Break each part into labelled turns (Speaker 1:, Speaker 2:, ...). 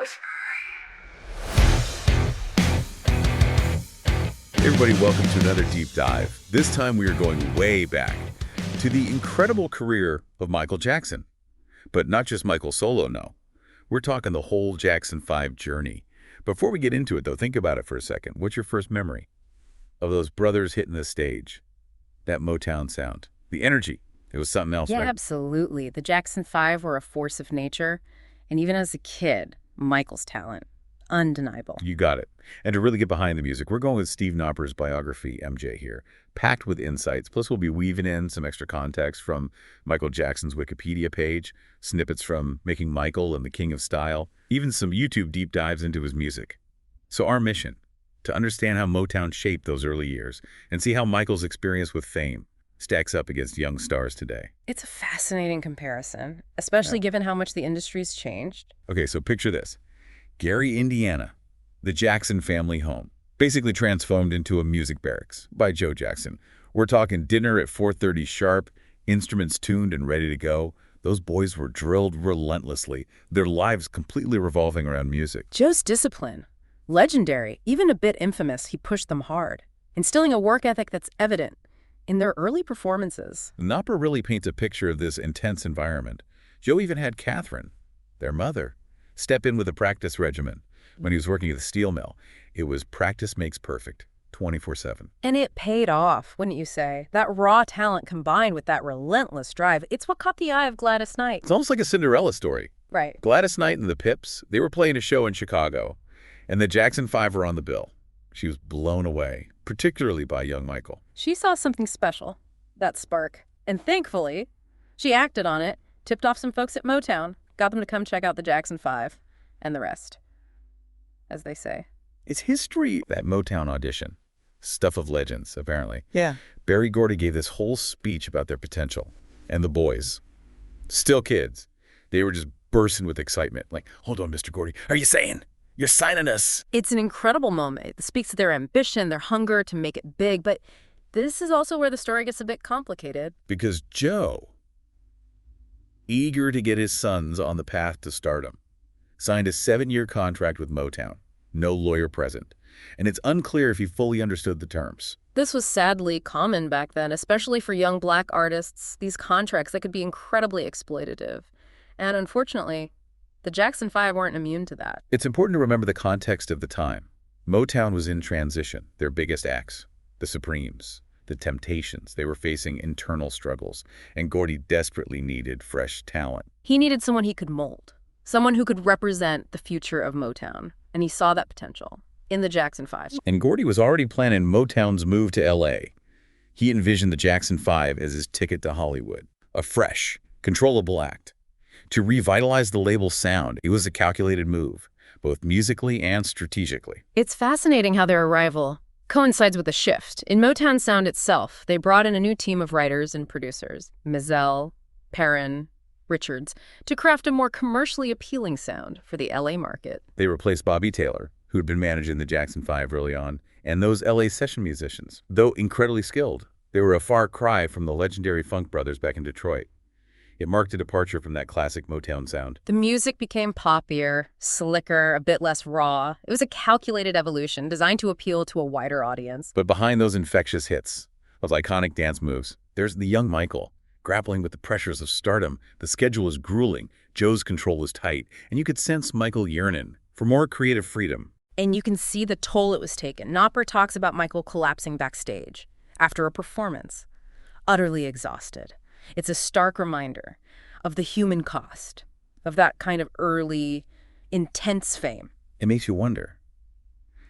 Speaker 1: Hey everybody, welcome to another deep dive. This time we are going way back to the incredible career of Michael Jackson. But not just Michael solo, no. We're talking the whole Jackson 5 journey. Before we get into it, though, think about it for a second. What's your first memory of those brothers hitting the stage? That Motown sound. The energy. It was something else,
Speaker 2: Yeah,
Speaker 1: right?
Speaker 2: absolutely. The Jackson 5 were a force of nature. And even as a kid, Michael's talent, undeniable.
Speaker 1: You got it. And to really get behind the music, we're going with Steve Knopper's biography, MJ, here, packed with insights. Plus, we'll be weaving in some extra context from Michael Jackson's Wikipedia page, snippets from Making Michael and the King of Style, even some YouTube deep dives into his music. So our mission, to understand how Motown shaped those early years and see how Michael's experience with fame stacks up against young stars today.
Speaker 2: It's a fascinating comparison, especially given how much the industry's changed.
Speaker 1: Okay, so picture this. Gary, Indiana, the Jackson family home, basically transformed into a music barracks by Joe Jackson. We're talking dinner at 4:30 sharp, instruments tuned and ready to go. Those boys were drilled relentlessly, their lives completely revolving around music.
Speaker 2: Joe's discipline, legendary, even a bit infamous, he pushed them hard, instilling a work ethic that's evident in their early performances.
Speaker 1: Knopper really paints a picture of this intense environment. Joe even had Catherine, their mother, step in with a practice regimen when he was working at the steel mill. It was practice makes perfect, 24/7.
Speaker 2: And it paid off, wouldn't you say? That raw talent combined with that relentless drive, it's what caught the eye of Gladys Knight.
Speaker 1: It's almost like a Cinderella story.
Speaker 2: Right.
Speaker 1: Gladys Knight and the Pips, they were playing a show in Chicago, and the Jackson 5 were on the bill. She was blown away, particularly by young Michael.
Speaker 2: She saw something special, that spark. And thankfully, she acted on it, tipped off some folks at Motown, got them to come check out the Jackson 5, and the rest, as they say.
Speaker 1: It's history, that Motown audition. Stuff of legends, apparently.
Speaker 3: Yeah.
Speaker 1: Barry Gordy gave this whole speech about their potential. And the boys, still kids, they were just bursting with excitement. Like, hold on, Mr. Gordy, are you saying you're signing us?
Speaker 2: It's an incredible moment. It speaks to their ambition, their hunger to make it big, but this is also where the story gets a bit complicated.
Speaker 1: Because Joe, eager to get his sons on the path to stardom, signed a 7-year contract with Motown. No lawyer present. And it's unclear if he fully understood the terms.
Speaker 2: This was sadly common back then, especially for young black artists, these contracts that could be incredibly exploitative. And unfortunately, the Jackson 5 weren't immune to that.
Speaker 1: It's important to remember the context of the time. Motown was in transition, their biggest acts, the Supremes, the Temptations. They were facing internal struggles, and Gordy desperately needed fresh talent.
Speaker 2: He needed someone he could mold, someone who could represent the future of Motown, and he saw that potential in the Jackson 5.
Speaker 1: And Gordy was already planning Motown's move to L.A. He envisioned the Jackson 5 as his ticket to Hollywood, a fresh, controllable act. To revitalize the label's sound, it was a calculated move, both musically and strategically.
Speaker 2: It's fascinating how their arrival coincides with a shift. In Motown sound itself, they brought in a new team of writers and producers, Mizell, Perrin, Richards, to craft a more commercially appealing sound for the LA market.
Speaker 1: They replaced Bobby Taylor, who had been managing the Jackson 5 early on, and those LA session musicians. Though incredibly skilled, they were a far cry from the legendary Funk Brothers back in Detroit. It marked a departure from that classic Motown sound.
Speaker 2: The music became poppier, slicker, a bit less raw. It was a calculated evolution designed to appeal to a wider audience.
Speaker 1: But behind those infectious hits, those iconic dance moves, there's the young Michael, grappling with the pressures of stardom. The schedule was grueling, Joe's control was tight, and you could sense Michael yearning for more creative freedom.
Speaker 2: And you can see the toll it was taken. Knopper talks about Michael collapsing backstage after a performance, utterly exhausted. It's a stark reminder of the human cost of that kind of early, intense fame.
Speaker 1: It makes you wonder,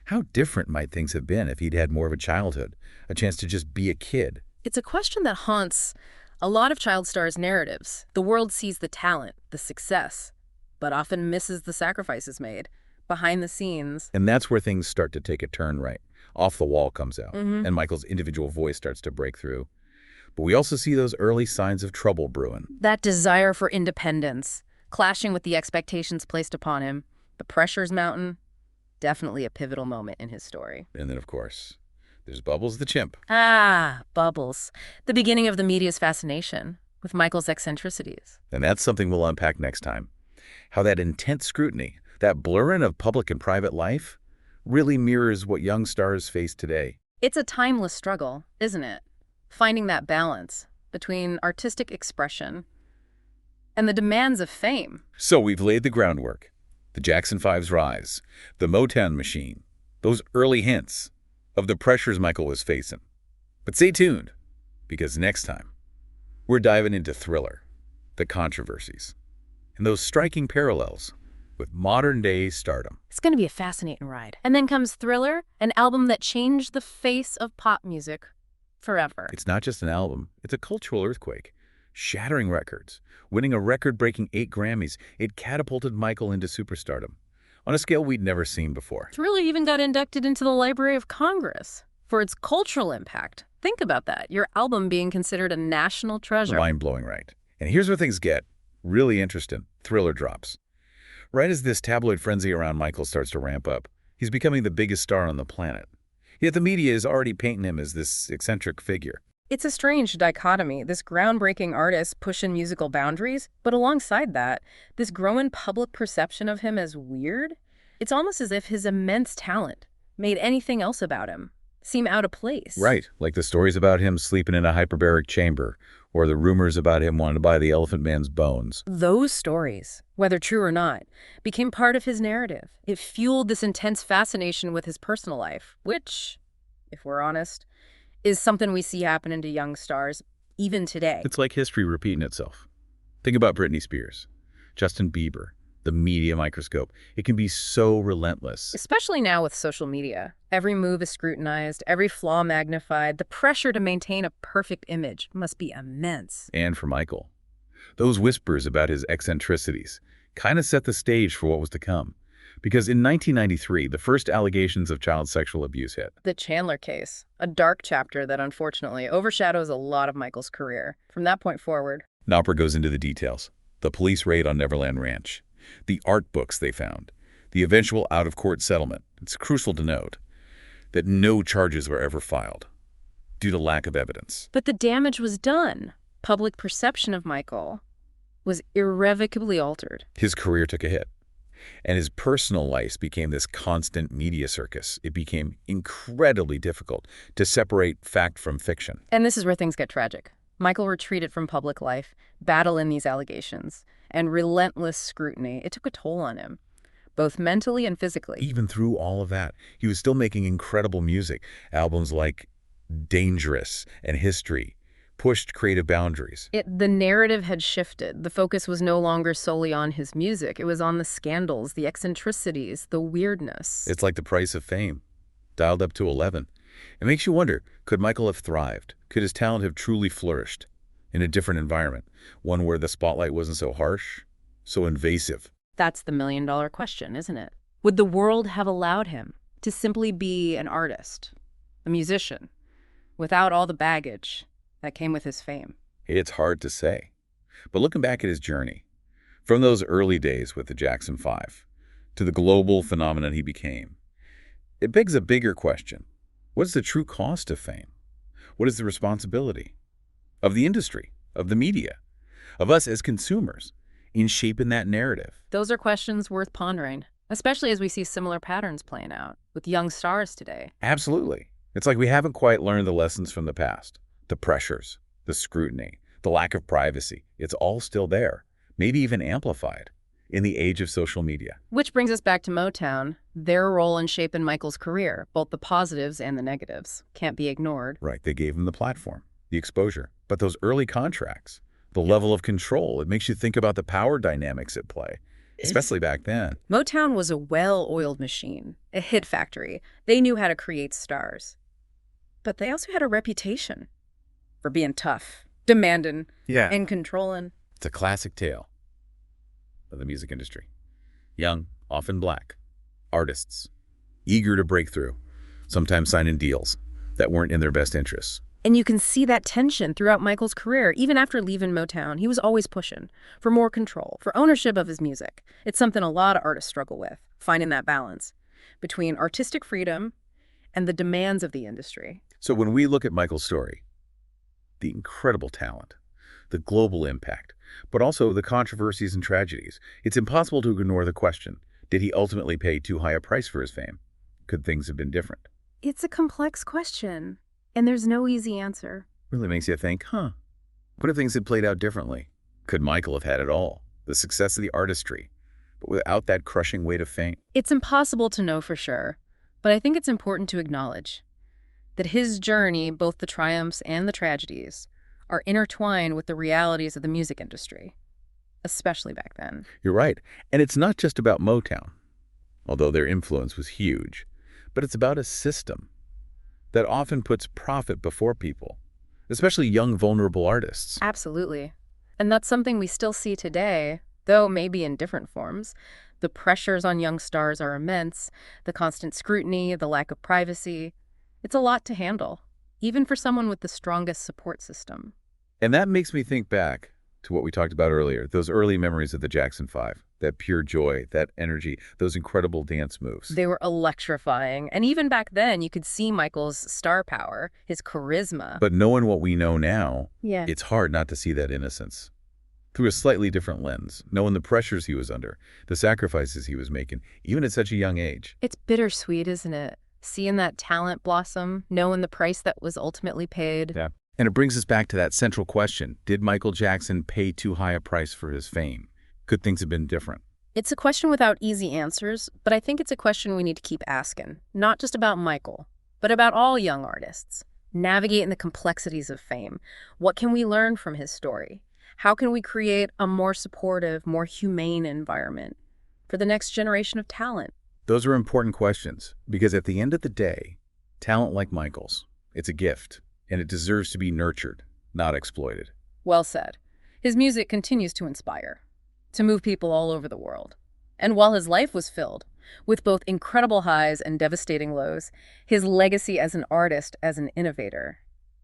Speaker 1: how different might things have been if he'd had more of a childhood, a chance to just be a kid?
Speaker 2: It's a question that haunts a lot of child stars' narratives. The world sees the talent, the success, but often misses the sacrifices made behind the scenes.
Speaker 1: And that's where things start to take a turn right. Off the Wall comes out, and Michael's individual voice starts to break through. But we also see those early signs of trouble brewing.
Speaker 2: That desire for independence, clashing with the expectations placed upon him, the pressures mountain, definitely a pivotal moment in his story.
Speaker 1: And then, of course, there's Bubbles the chimp.
Speaker 2: Ah, Bubbles. The beginning of the media's fascination with Michael's eccentricities.
Speaker 1: And that's something we'll unpack next time. How that intense scrutiny, That blurring of public and private life really mirrors what young stars face today.
Speaker 2: It's a timeless struggle, isn't it? Finding that balance between artistic expression and the demands of fame.
Speaker 1: So we've laid the groundwork. The Jackson 5's rise, the Motown machine, those early hints of the pressures Michael was facing. But stay tuned, because next time, we're diving into Thriller, the controversies, and those striking parallels with modern-day stardom.
Speaker 2: It's going to be a fascinating ride. And then comes Thriller, an album that changed the face of pop music forever.
Speaker 1: It's not just an album, it's a cultural earthquake. Shattering records, winning a record-breaking 8 Grammys, it catapulted Michael into superstardom on a scale we'd never seen before.
Speaker 2: Thriller even got inducted into the Library of Congress for its cultural impact. Think about that, your album being considered a national treasure.
Speaker 1: Mind-blowing, right? And here's where things get really interesting. Thriller drops. Right as this tabloid frenzy around Michael starts to ramp up, he's becoming the biggest star on the planet. Yet the media is already painting him as this eccentric figure.
Speaker 2: It's a strange dichotomy, this groundbreaking artist pushing musical boundaries, but alongside that, this growing public perception of him as weird. It's almost as if his immense talent made anything else about him seem out of place.
Speaker 1: Right, like the stories about him sleeping in a hyperbaric chamber, or the rumors about him wanting to buy the Elephant Man's bones.
Speaker 2: Those stories, whether true or not, became part of his narrative. It fueled this intense fascination with his personal life, which, if we're honest, is something we see happening to young stars even today.
Speaker 1: It's like history repeating itself. Think about Britney Spears, Justin Bieber, the media microscope. It can be so relentless.
Speaker 2: Especially now with social media. Every move is scrutinized, every flaw magnified. The pressure to maintain a perfect image must be immense.
Speaker 1: And for Michael, those whispers about his eccentricities kind of set the stage for what was to come. Because in 1993, the first allegations of child sexual abuse hit.
Speaker 2: The Chandler case, a dark chapter that unfortunately overshadows a lot of Michael's career. From that point forward,
Speaker 1: Knopper goes into the details. The police raid on Neverland Ranch, the art books they found, the eventual out-of-court settlement. It's crucial to note that no charges were ever filed due to lack of evidence.
Speaker 2: but the damage was done. Public perception of Michael was irrevocably altered.
Speaker 1: His career took a hit, and his personal life became this constant media circus. It became incredibly difficult to separate fact from fiction.
Speaker 2: And this is where things get tragic. Michael retreated from public life, battling these allegations, and relentless scrutiny. It took a toll on him, both mentally and physically.
Speaker 1: Even through all of that, he was still making incredible music. Albums like Dangerous and History pushed creative boundaries.
Speaker 2: The narrative had shifted. The focus was no longer solely on his music. It was on the scandals, the eccentricities, the weirdness.
Speaker 1: It's like the price of fame, dialed up to 11. It makes you wonder, could Michael have thrived? Could his talent have truly flourished in a different environment? One where the spotlight wasn't so harsh, so invasive?
Speaker 2: That's the million-dollar question, isn't it? Would the world have allowed him to simply be an artist, a musician, without all the baggage that came with his fame?
Speaker 1: It's hard to say. But looking back at his journey, from those early days with the Jackson 5 to the global phenomenon he became, it begs a bigger question. What is the true cost of fame? What is the responsibility of the industry, of the media, of us as consumers in shaping that narrative?
Speaker 2: Those are questions worth pondering, especially as we see similar patterns playing out with young stars today.
Speaker 1: Absolutely. It's like we haven't quite learned the lessons from the past. The pressures, the scrutiny, the lack of privacy. It's all still there, maybe even amplified in the age of social media.
Speaker 2: Which brings us back to Motown, their role in shaping Michael's career, both the positives and the negatives. Can't be ignored.
Speaker 1: Right, they gave him the platform, the exposure. But those early contracts, the level of control, it makes you think about the power dynamics at play, especially back then.
Speaker 2: Motown was a well-oiled machine, a hit factory. They knew how to create stars. But they also had a reputation for being tough, demanding, and controlling.
Speaker 1: It's a classic tale of the music industry. Young, often black, artists, eager to break through, sometimes signing deals that weren't in their best interests.
Speaker 2: And you can see that tension throughout Michael's career. Even after leaving Motown, he was always pushing for more control, for ownership of his music. It's something a lot of artists struggle with, finding that balance between artistic freedom and the demands of the industry.
Speaker 1: So when we look at Michael's story, the incredible talent, the global impact, but also the controversies and tragedies, it's impossible to ignore the question, Did he ultimately pay too high a price for his fame? Could things have been different?
Speaker 2: It's a complex question, and there's no easy answer.
Speaker 1: Really makes you think, huh? What if things had played out differently? Could Michael have had it all? The success of the artistry, but without that crushing weight of fame?
Speaker 2: It's impossible to know for sure, but I think it's important to acknowledge that his journey, both the triumphs and the tragedies, are intertwined with the realities of the music industry, especially back then.
Speaker 1: You're right. And it's not just about Motown, although their influence was huge, but it's about a system that often puts profit before people, especially young, vulnerable artists.
Speaker 2: Absolutely. And that's something we still see today, though maybe in different forms. The pressures on young stars are immense, the constant scrutiny, the lack of privacy. It's a lot to handle, even for someone with the strongest support system.
Speaker 1: And that makes me think back to what we talked about earlier, those early memories of the Jackson 5, that pure joy, that energy, those incredible dance moves.
Speaker 2: They were electrifying. And even back then, you could see Michael's star power, his charisma.
Speaker 1: But knowing what we know now,
Speaker 2: Yeah.
Speaker 1: it's hard not to see that innocence through a slightly different lens, knowing the pressures he was under, the sacrifices he was making, even at such a young age.
Speaker 2: It's bittersweet, isn't it? Seeing that talent blossom, knowing the price that was ultimately paid.
Speaker 1: Yeah. And it brings us back to that central question. Did Michael Jackson pay too high a price for his fame? Could things have been different?
Speaker 2: It's a question without easy answers, but I think it's a question we need to keep asking, not just about Michael, but about all young artists. Navigating the complexities of fame. What can we learn from his story? How can we create a more supportive, more humane environment for the next generation of talent?
Speaker 1: Those are important questions, because at the end of the day, talent like Michael's, it's a gift, and it deserves to be nurtured, not exploited.
Speaker 2: Well said. His music continues to inspire, to move people all over the world. And while his life was filled with both incredible highs and devastating lows, his legacy as an artist, as an innovator,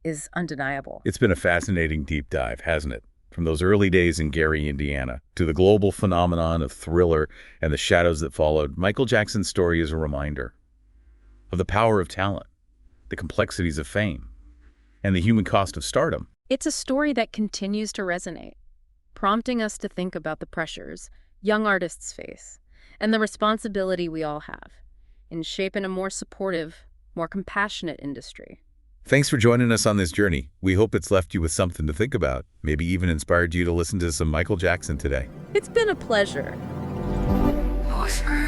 Speaker 2: is undeniable.
Speaker 1: It's been a fascinating deep dive, hasn't it? From those early days in Gary, Indiana, to the global phenomenon of Thriller and the shadows that followed, Michael Jackson's story is a reminder of the power of talent, the complexities of fame, and the human cost of stardom.
Speaker 2: It's a story that continues to resonate, prompting us to think about the pressures young artists face and the responsibility we all have in shaping a more supportive, more compassionate industry.
Speaker 1: Thanks for joining us on this journey. We hope it's left you with something to think about, maybe even inspired you to listen to some Michael Jackson today.
Speaker 2: It's been a pleasure.
Speaker 3: Awesome.